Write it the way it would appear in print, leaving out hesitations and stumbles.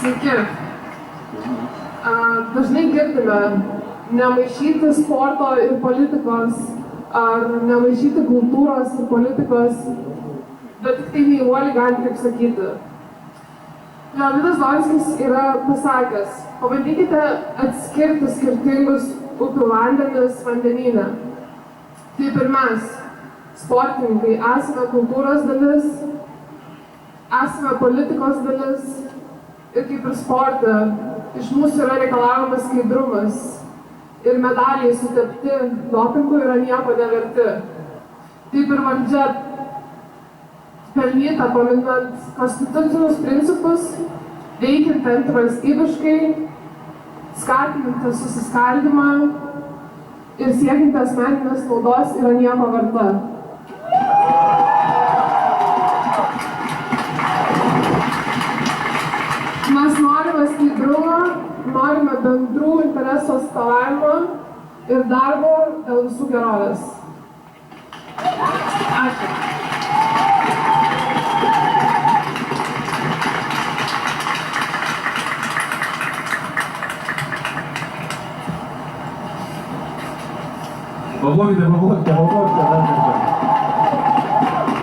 Sveiki. Dažnai girdime nemaišyti sporto ir politikos, ar nemaišyti kultūros ir politikos, bet tik tai neįuoliai gali taip sakyti. Leonidas Donskis yra pasakęs, pabandykite atskirti skirtingus upių vandenis vandenyne. Taip ir mes, sportininkai, esame kultūros dalis, esame politikos dalis ir kaip ir sporte, iš mūsų yra reikalaujamas skaidrumas ir medaliai sutepti dopingu yra nieko neverti. Taip ir valdžia pelnyta paminant konstitucinius principus, veikiant antivalstybiškai, skatinant susiskaldymą ir siekiant asmeninės naudos yra nieko verta. Mes norime skaidrumo, norime bendrų interesų atstovavimo ir darbo dėl visų gerovės. Ačiū. Поможете, dar kartą.